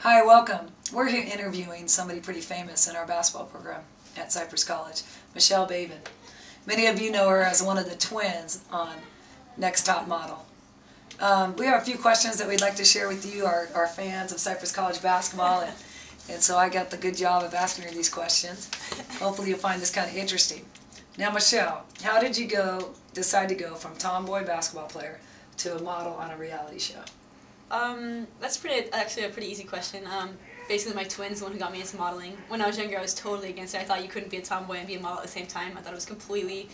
Hi, welcome. We're here interviewing somebody pretty famous in our basketball program at Cypress College, Michelle Babin. Many of you know her as one of the twins on Next Top Model. We have a few questions that we'd like to share with you, our fans of Cypress College basketball, and so I got the good job of asking her these questions. Hopefully you'll find this kind of interesting. Now, Michelle, how did you decide to go from tomboy basketball player to a model on a reality show? That's actually a pretty easy question. Basically, my twin's the one who got me into modeling. When I was younger, I was totally against it. I thought you couldn't be a tomboy and be a model at the same time. I thought it was completely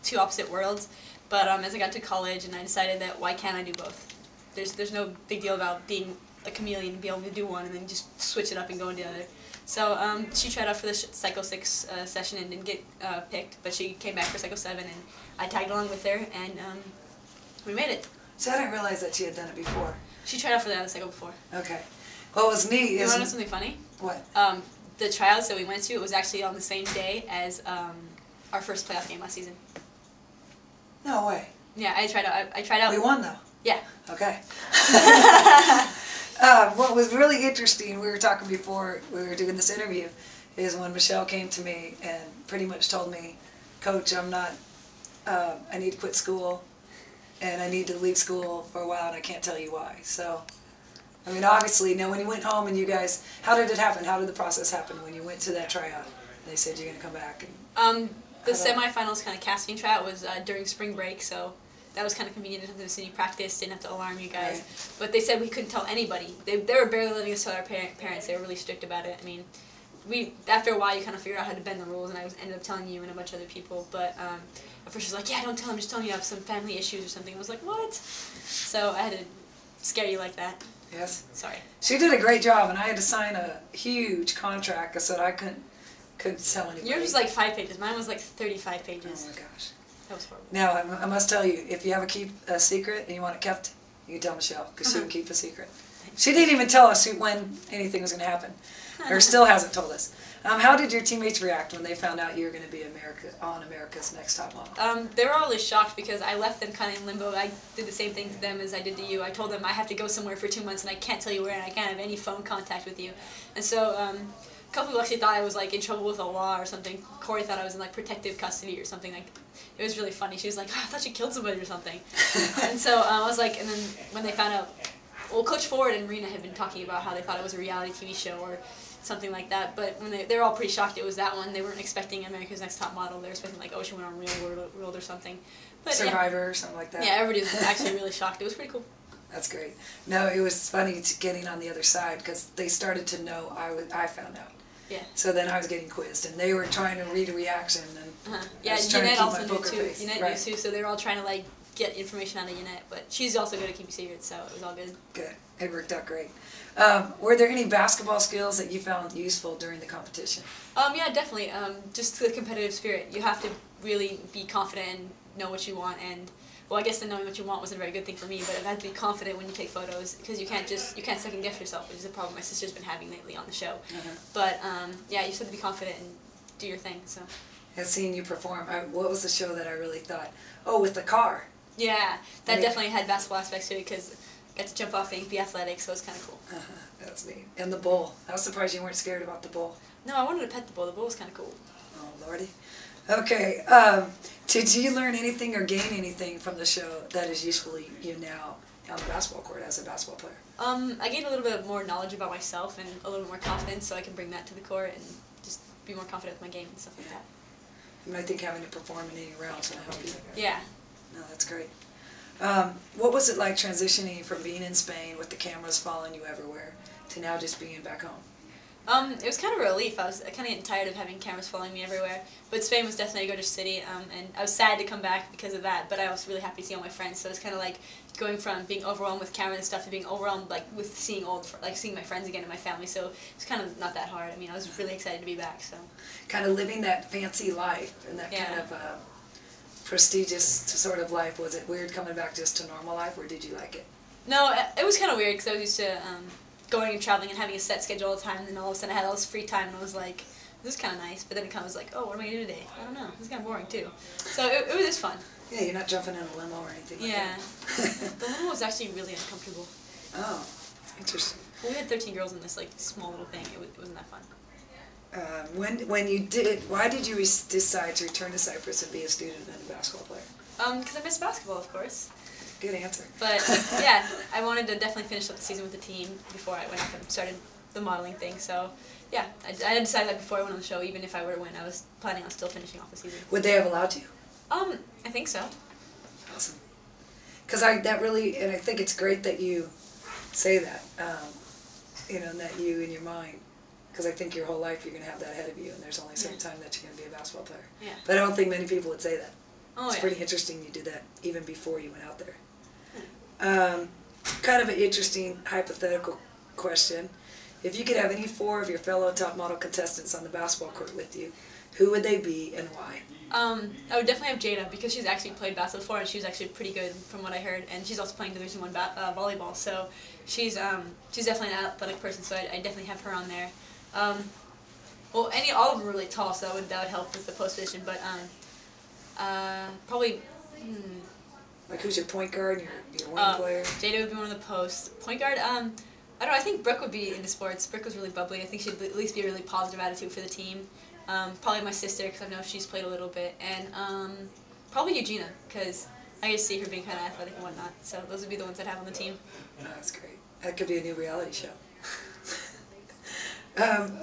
two opposite worlds. But as I got to college, and I decided that why can't I do both? There's no big deal about being a chameleon and be able to do one and then just switch it up and go into the other. So she tried out for the Cycle 6 session and didn't get picked, but she came back for Cycle 7, and I tagged along with her, and we made it. So I didn't realize that she had done it before. She tried out for the other cycle before. Okay. What was neat is... You want to know something funny? What? The tryouts that we went to, it was actually on the same day as our first playoff game last season. No way. Yeah, I tried out. We won, though? Yeah. Okay. What was really interesting, we were talking before we were doing this interview, is when Michelle came to me and pretty much told me, Coach, I'm not, I need to quit school, and I need to leave school for a while, and I can't tell you why. So, I mean, obviously, now when you went home and you guys, how did it happen? How did the process happen when you went to that tryout? They said you're going to come back. And the semifinals kind of casting tryout was during spring break, so that was kind of convenient. Didn't have to practice, didn't have to alarm you guys. Right. But they said we couldn't tell anybody. They were barely letting us tell our parents. They were really strict about it. I mean, after a while you kind of figure out how to bend the rules, and I ended up telling you and a bunch of other people. But at first she was like, yeah, don't tell them, just tell them you have some family issues or something. I was like, what? So I had to scare you like that. Yes. Sorry. She did a great job, and I had to sign a huge contract so that I couldn't tell anybody. Yours was like 5 pages. Mine was like 35 pages. Oh my gosh. That was horrible. Now, I must tell you, if you have a secret and you want it kept, you can tell Michelle, because she can keep a secret. She didn't even tell us when anything was going to happen, or still hasn't told us. How did your teammates react when they found out you were going to be on America's Next Top Model? They were all really shocked because I left them kind of in limbo. I did the same thing to them as I did to you. I told them I have to go somewhere for 2 months and I can't tell you where, and I can't have any phone contact with you. And so a couple people actually thought I was like in trouble with the law or something. Corey thought I was in like protective custody or something. Like, it was really funny. She was like, oh, I thought you killed somebody or something. And so I was like, and then when they found out, well, Coach Ford and Marina had been talking about how they thought it was a reality TV show or something like that, but when they were all pretty shocked it was that one. They weren't expecting America's Next Top Model. They were expecting like Ocean went on Real World or something. But Survivor or something like that. Yeah, everybody was actually really shocked. It was pretty cool. That's great. No, it was funny getting on the other side because they started to know I found out. Yeah. So then I was getting quizzed, and they were trying to read a reaction, and yeah, Yannette also knew too. Face. Yannette knew too, so they were all trying to like get information out of Yannette, but she's also good at keeping secrets, so it was all good. Good. It worked out great. Were there any basketball skills that you found useful during the competition? Yeah, definitely. Just the competitive spirit. You have to really be confident and know what you want, and well, I guess the knowing what you want wasn't a very good thing for me, but you have to be confident when you take photos because you can't second guess yourself, which is a problem my sister's been having lately on the show. But yeah, you just have to be confident and do your thing. So. And seeing you perform, what was the show that I really thought? Oh, with the car. Yeah, that definitely had basketball aspects to it because I got to jump off and be athletic, so it was kind of cool. That's neat. And the bull. I was surprised you weren't scared about the bull. No, I wanted to pet the bull. The bull was kind of cool. Oh, Lordy. Okay. Did you learn anything or gain anything from the show that is useful to you now on the basketball court as a basketball player? I gained a little bit more knowledge about myself and a little more confidence, so I can bring that to the court and just be more confident with my game and stuff like that. And I think having to perform in any rounds will help you. Yeah. No, that's great. What was it like transitioning from being in Spain with the cameras following you everywhere to now just being back home? It was kind of a relief. I was kind of getting tired of having cameras following me everywhere. But Spain was definitely a gorgeous city, and I was sad to come back because of that, but I was really happy to see all my friends. So it was kind of like going from being overwhelmed with camera and stuff to being overwhelmed like with seeing seeing my friends again and my family. So it's kind of not that hard. I mean, I was really excited to be back. So. Kind of living that fancy life and that kind of prestigious sort of life. Was it weird coming back just to normal life, or did you like it? No, it was kind of weird because I was used to going and traveling and having a set schedule all the time, and then all of a sudden I had all this free time, and I was like, this is kind of nice, but then it kind of was like, oh, what am I going to do today? I don't know. This is kind of boring, too. So it was just fun. Yeah, you're not jumping in a limo or anything like that. Yeah. The limo was actually really uncomfortable. Oh, interesting. Well, we had 13 girls in this like small little thing. It wasn't that fun. When you did, why did you decide to return to Cypress and be a student and a basketball player? Because I missed basketball, of course. Good answer. But yeah, I wanted to definitely finish up the season with the team before I went up and started the modeling thing. So yeah, I had decided that before I went on the show. Even if I were to win, I was planning on still finishing off the season. Would they have allowed you? I think so. Awesome. Because and I think it's great that you say that, you know, and that you in your mind, because I think your whole life you're going to have that ahead of you, and there's only a certain time that you're going to be a basketball player. Yeah. But I don't think many people would say that. Oh, it's yeah. pretty interesting you did that even before you went out there. Kind of an interesting hypothetical question. If you could have any 4 of your fellow top model contestants on the basketball court with you, who would they be and why? I would definitely have Jada, because she's actually played basketball before, and she was actually pretty good from what I heard, and she's also playing Division I volleyball, so she's definitely an athletic person, so I definitely have her on there. Well, all of them are really tall, so that would help with the post position, but probably. Like who's your point guard and your wing player? Jada would be one of the posts. Point guard, I don't know, I think Brooke would be into sports. Brooke was really bubbly. I think she'd at least be a really positive attitude for the team. Probably my sister, because I know she's played a little bit. And probably Eugenia, because I get to see her being kind of athletic and whatnot. So those would be the ones I'd have on the team. Oh, that's great. That could be a new reality show.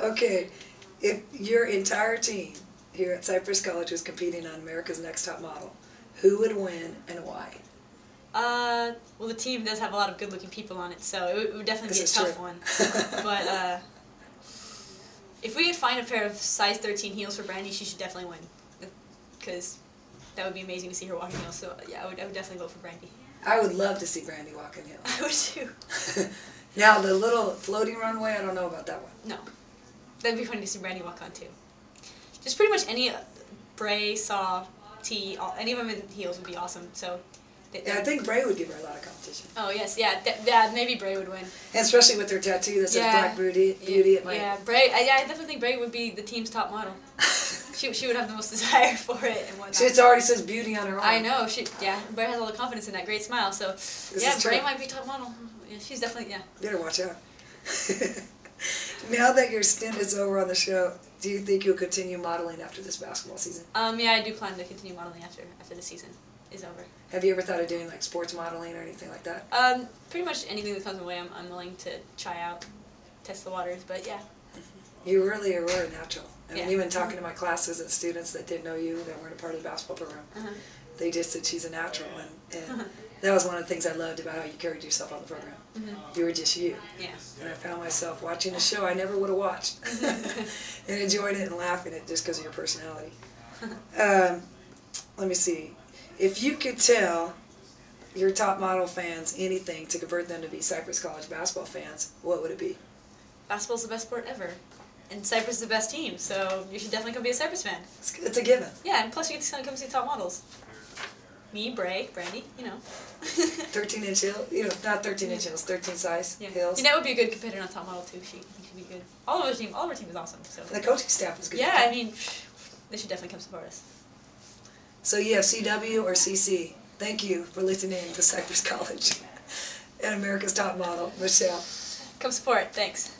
Okay, if your entire team here at Cypress College was competing on America's Next Top Model, who would win and why? Well, the team does have a lot of good-looking people on it, so it would definitely be a tough one. But if we could find a pair of size 13 heels for Brandy, she should definitely win, because that would be amazing to see her walk in heels. So yeah, I would definitely vote for Brandy. I would love to see Brandy walk in heels. I would too. Now the little floating runway, I don't know about that one. No, that'd be funny to see Brandy walk on too. Just pretty much any Bray, Saw, T, any of them in heels would be awesome. So. Yeah, I think Bray would give her a lot of competition. Oh yes, yeah, maybe Bray would win. And especially with her tattoo that says Black Beauty. Yeah, Bray. I definitely think Bray would be the team's top model. she would have the most desire for it and whatnot. It already says beauty on her arm. I know. Bray has all the confidence in that great smile. So Bray might be top model. Yeah, she's definitely Better watch out. Now that your stint is over on the show, do you think you'll continue modeling after this basketball season? Yeah, I do plan to continue modeling after the season is over. Have you ever thought of doing like sports modeling or anything like that? Pretty much anything that comes my way, I'm willing to try out, test the waters. But yeah. You really were a natural. I mean, even talking to my classes and students that didn't know you, that weren't a part of the basketball program, they just said she's a natural, and that was one of the things I loved about how you carried yourself on the program. You were just you. Yeah. And I found myself watching a show I never would have watched, and enjoying it and laughing at it just because of your personality. Let me see. If you could tell your top model fans anything to convert them to be Cypress College basketball fans, what would it be? Basketball's the best sport ever. And Cypress is the best team, so you should definitely come be a Cypress fan. It's a given. Yeah, and plus you get to come see top models. Me, Bray, Brandy, you know. 13-inch heel, not 13-inch heels, 13 size heels. Yeah, that would be a good competitor on top model too. She should be good. All of our team is awesome. So. And the coaching staff is good. Yeah, I mean, they should definitely come support us. So you have CW or CC. Thank you for listening to Cypress College and America's Top Model, Michelle. Come support. Thanks.